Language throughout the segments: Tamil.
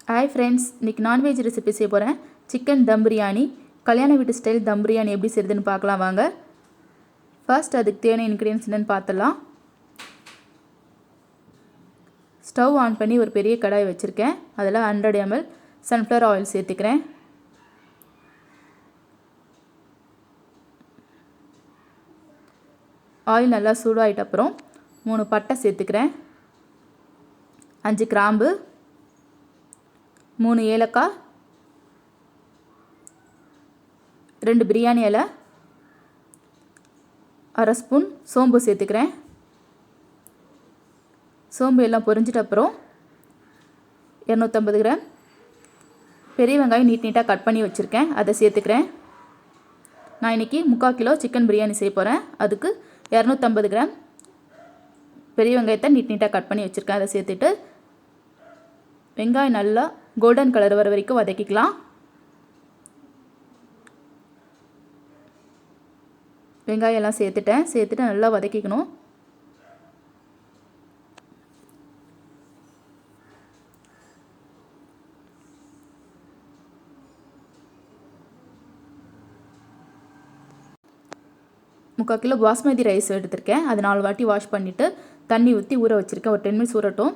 ஹாய் ஃப்ரெண்ட்ஸ், இன்றைக்கி நான்வெஜ் ரெசிபி செய்ய போகிறேன். சிக்கன் தம் பிரியாணி, கல்யாண வீட்டு ஸ்டைல் தம் பிரியாணி எப்படி செய்யுதுன்னு பார்க்கலாம் வாங்க. ஃபர்ஸ்ட் அதுக்கு தேவையான இன்க்ரீடியன்ஸ் என்னென்னு பார்த்துடலாம். ஸ்டவ் ஆன் பண்ணி ஒரு பெரிய கடாய் வச்சுருக்கேன். அதில் 100 ml சன்ஃப்ளவர் ஆயில் சேர்த்துக்கிறேன். ஆயில் நல்லா சூடாகிட்ட அப்புறம் 3 பட்டை சேர்த்துக்கிறேன், 5 கிராம்பு, 3 ஏலக்காய், 2 பிரியாணி இலை, அரை ஸ்பூன் சோம்பு சேர்த்துக்கிறேன். சோம்பு எல்லாம் பொரிஞ்சிட்ட அப்புறம் 250 கிராம் பெரிய வெங்காயம் நீட்டாக கட் பண்ணி வச்சுருக்கேன், அதை சேர்த்துக்கிறேன். நான் இன்றைக்கி 3/4 கிலோ சிக்கன் பிரியாணி செய்ய போகிறேன். அதுக்கு 250 கிராம் பெரிய வெங்காயத்தை நீட்டாக கட் பண்ணி வச்சுருக்கேன், அதை சேர்த்துட்டு வெங்காயம் நல்லா கோல்டன் கலர் வர வரைக்கும் வதக்கிக்கலாம். வெங்காயம் எல்லாம் சேர்த்துட்டு நல்லா வதக்கிக்கணும். முக்கால் கிலோ பாஸ்மதி ரைஸ் எடுத்திருக்கேன். அது 4 வாட்டி வாஷ் பண்ணிவிட்டு தண்ணி ஊற்றி ஊற வச்சுருக்கேன். ஒரு 10 மினிட்ஸ் ஊறட்டும்.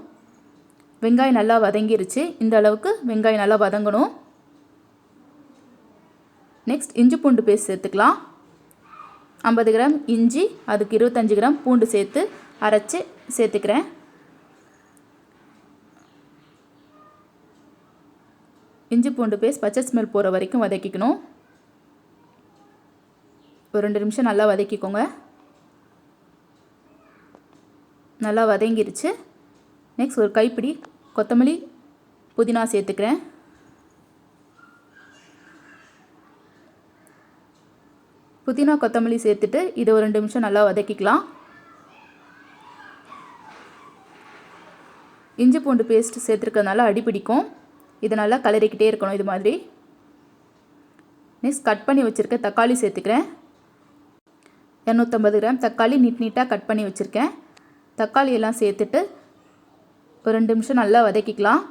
வெங்காயம் நல்லா வதங்கிருச்சு. இந்த அளவுக்கு வெங்காயம் நல்லா வதங்கணும். நெக்ஸ்ட் இஞ்சி பூண்டு பேஸ்ட் சேர்த்துக்கலாம். 50 கிராம் இஞ்சி, அதுக்கு 25 கிராம் பூண்டு சேர்த்து அரைச்சி சேர்த்துக்கிறேன். இஞ்சி பூண்டு பேஸ்ட் பச்சை ஸ்மெல் போகிற வரைக்கும் வதக்கிக்கணும். ஒரு 2 நிமிஷம் நல்லா வதக்கிக்கோங்க. நல்லா வதங்கிருச்சு. நெக்ஸ்ட் ஒரு கைப்பிடி கொத்தமல்லி புதினா சேர்த்துக்கிறேன். புதினா கொத்தமல்லி சேர்த்துட்டு இதை ஒரு 2 நிமிஷம் நல்லா வதக்கிக்கலாம். இஞ்சி பூண்டு பேஸ்ட் சேர்த்துருக்கிறதுனால அடி பிடிக்கும். இதை நல்லா கலரிக்கிட்டே இருக்கணும் இது மாதிரி. நெக்ஸ்ட் கட் பண்ணி வச்சுருக்க தக்காளி சேர்த்துக்கிறேன். 250 கிராம் தக்காளி நீட்டாக கட் பண்ணி வச்சுருக்கேன். தக்காளி எல்லாம் சேர்த்துட்டு ஒரு 2 நிமிஷம் நல்லா வதக்கிக்கலாம்.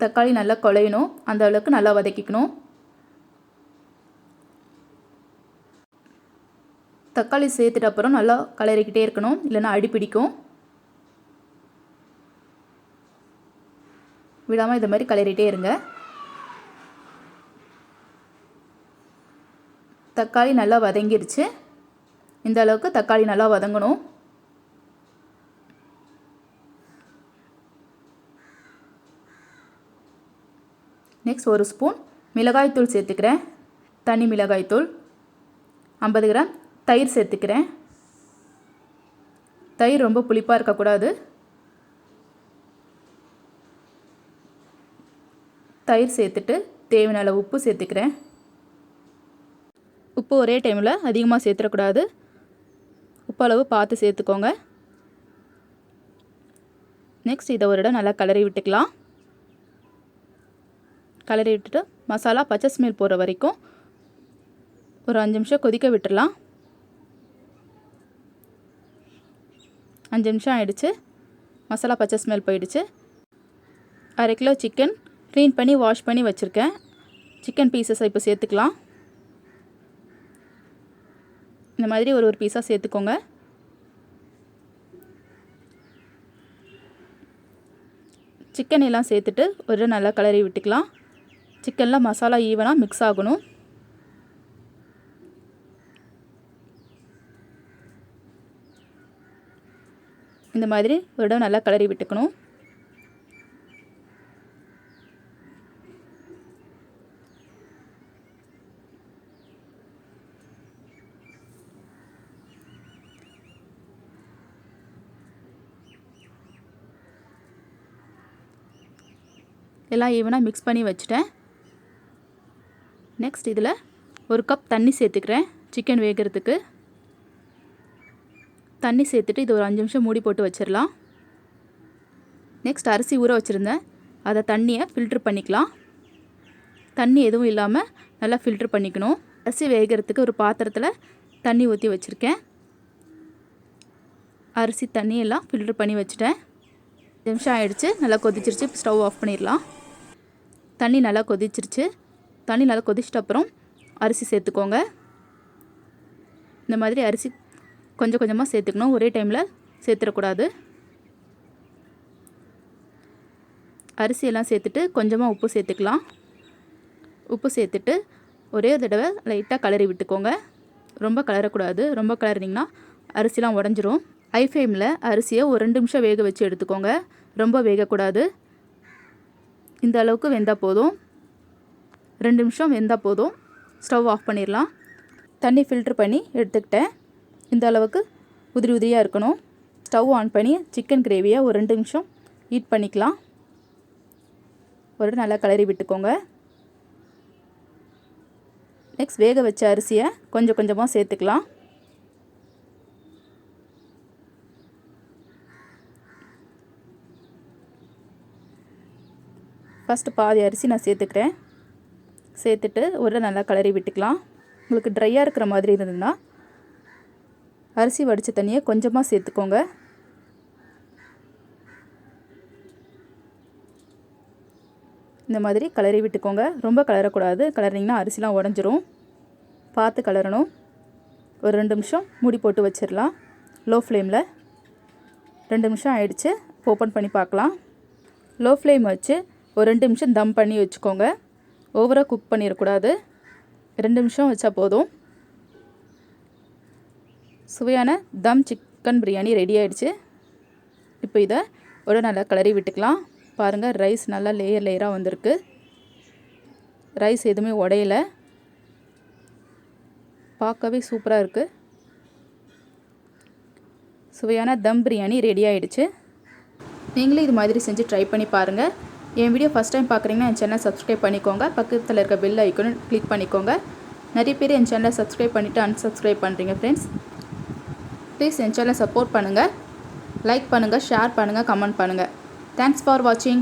தக்காளி நல்லா குழையணும், அந்த அளவுக்கு நல்லா வதக்கிக்கணும். தக்காளி சேர்த்துட்டு அப்புறம் நல்லா கலரிக்கிட்டே இருக்கணும், இல்லைன்னா அடி பிடிக்கும். விடாமல் இது மாதிரி கலரிட்டே இருங்க. தக்காளி நல்லா வதங்கிருச்சு. இந்த அளவுக்கு தக்காளி நல்லா வதங்கணும். நெக்ஸ்ட் ஒரு ஸ்பூன் மிளகாய்த்தூள் சேர்த்துக்கிறேன், தனி மிளகாய்த்தூள். 50 கிராம் தயிர் சேர்த்துக்கிறேன். தயிர் ரொம்ப புளிப்பாக இருக்கக்கூடாது. தயிர் சேர்த்துட்டு தேவையான அளவு உப்பு சேர்த்துக்கிறேன். உப்பு ஒரே டைமில் அதிகமாக சேர்த்துடக்கூடாது, உப்பு அளவு பார்த்து சேர்த்துக்கோங்க. நெக்ஸ்ட் இதை ஒரு இடம் நல்லா கலரி விட்டுக்கலாம். கலரி விட்டுட்டு மசாலா பச்சை ஸ்மெல் போகிற வரைக்கும் ஒரு 5 நிமிஷம் கொதிக்க விட்டுடலாம். 5 நிமிஷம் ஆயிடுச்சு. மசாலா பச்சை ஸ்மெல் போயிடுச்சு. 1/2 கிலோ சிக்கன் க்ளீன் பண்ணி வாஷ் பண்ணி வச்சுருக்கேன். சிக்கன் பீசஸை இப்போ சேர்த்துக்கலாம். இந்த மாதிரி ஒரு பீஸாக சேர்த்துக்கோங்க. சிக்கன் எல்லாம் சேர்த்துட்டு ஒரு நல்லா கலரி விட்டுக்கலாம். சிக்கனில் மசாலா ஈவனாக மிக்ஸ் ஆகணும். இந்த மாதிரி ஒரு இடம் நல்லா கலரி விட்டுக்கணும். எல்லாம் ஈவனாக மிக்ஸ் பண்ணி வச்சுட்டேன். நெக்ஸ்ட் இதில் 1 கப் தண்ணி சேர்த்துக்கிறேன். சிக்கன் வேகிறதுக்கு தண்ணி சேர்த்துட்டு இது ஒரு 5 நிமிஷம் மூடி போட்டு வச்சிடலாம். நெக்ஸ்ட் அரிசி ஊற வச்சுருந்தேன், அதை தண்ணியை ஃபில்ட்ரு பண்ணிக்கலாம். தண்ணி எதுவும் இல்லாமல் நல்லா ஃபில்ட்ரு பண்ணிக்கணும். அரிசி வேகிறதுக்கு ஒரு பாத்திரத்தில் தண்ணி ஊற்றி வச்சுருக்கேன். அரிசி தண்ணியெல்லாம் ஃபில்ட்ரு பண்ணி வச்சுட்டேன். நிமிஷம் ஆயிடுச்சு. நல்லா கொதிச்சிருச்சு. ஸ்டவ் ஆஃப் பண்ணிடலாம். தண்ணி நல்லா கொதிச்சிருச்சு. தண்ணி நல்லா கொதிச்சிட்ட அப்புறம் அரிசி சேர்த்துக்கோங்க. இந்த மாதிரி அரிசி கொஞ்சம் கொஞ்சமாக சேர்த்துக்கணும், ஒரே டைமில் சேர்த்துடக்கூடாது. அரிசியெல்லாம் சேர்த்துட்டு கொஞ்சமாக உப்பு சேர்த்துக்கலாம். உப்பு சேர்த்துட்டு ஒரே தடவை லைட்டாக கிளறி விட்டுக்கோங்க. ரொம்ப கிளறக்கூடாது. ரொம்ப கிளறினீங்கன்னா அரிசிலாம் உடஞ்சிரும். ஹை ஃப்ளேமில் அரிசியை ஒரு 2 நிமிஷம் வேக வச்சு எடுத்துக்கோங்க. ரொம்ப வேகக்கூடாது. இந்த அளவுக்கு வெந்தால் போதும். 2 நிமிஷம் வெந்தால் போதும். ஸ்டவ் ஆஃப் பண்ணிடலாம். தண்ணி ஃபில்ட்ரு பண்ணி எடுத்துக்கிட்டேன். இந்த அளவுக்கு உதிரி உதிரியாக இருக்கணும். ஸ்டவ் ஆன் பண்ணி சிக்கன் கிரேவியை ஒரு 2 நிமிஷம் ஹீட் பண்ணிக்கலாம். ஒரு நல்லா கிளறி விட்டுக்கோங்க. நெக்ஸ்ட் வேக வச்ச அரிசியை கொஞ்சம் கொஞ்சமாக சேர்த்துக்கலாம். ஃபஸ்ட்டு பாதி அரிசி நான் சேர்த்துக்கிறேன். சேர்த்துட்டு ஒரு நல்லா கிளறி விட்டுக்கலாம். உங்களுக்கு ட்ரையாக இருக்கிற மாதிரி இருந்ததுன்னா அரிசி வடித்த தண்ணியை கொஞ்சமாக சேர்த்துக்கோங்க. இந்த மாதிரி கிளறி விட்டுக்கோங்க. ரொம்ப கிளறக்கூடாது. கிளறினீங்கன்னா அரிசிலாம் உடஞ்சிரும். பார்த்து கிளறணும். ஒரு 2 நிமிஷம் மூடி போட்டு வச்சிடலாம் லோ ஃப்ளேமில். 2 நிமிஷம் ஆயிடுச்சு. ஓப்பன் பண்ணி பார்க்கலாம். லோ ஃப்ளேம் வச்சு ஒரு 2 நிமிஷம் தம் பண்ணி வச்சுக்கோங்க. ஓவராக குக் பண்ணிடக்கூடாது. 2 நிமிஷம் வச்சா போதும். சுவையான தம் சிக்கன் பிரியாணி ரெடி ஆகிடுச்சு. இப்போ இதை ஒரு நல்லா கிளறி விட்டுக்கலாம். பாருங்கள், ரைஸ் நல்லா லேயர் லேயராக வந்திருக்கு. ரைஸ் எதுவுமே உடையலை. பார்க்கவே சூப்பராக இருக்குது. சுவையான தம் பிரியாணி ரெடி ஆகிடுச்சு. நீங்களும் இது மாதிரி செஞ்சு ட்ரை பண்ணி பாருங்கள். என் வீடியோ ஃபஸ்ட் டைம் பார்க்குறீங்கன்னா என் சேனலை சப்ஸ்கிரைப் பண்ணிக்கோங்க. பக்கத்தில் இருக்க பெல் ஐக்கனை கிளிக் பண்ணிக்கோங்க. நிறைய பேர் என் சேனலை சப்ஸ்கிரைப் பண்ணிவிட்டு அன்சப்ஸ்கிரைப் பண்ணுறீங்க ஃப்ரெண்ட்ஸ். ப்ளீஸ் என் சேனலை சப்போர்ட் பண்ணுங்கள். லைக் பண்ணுங்கள், ஷேர் பண்ணுங்கள், கமெண்ட் பண்ணுங்கள். தேங்க்ஸ் ஃபார் வாட்சிங்.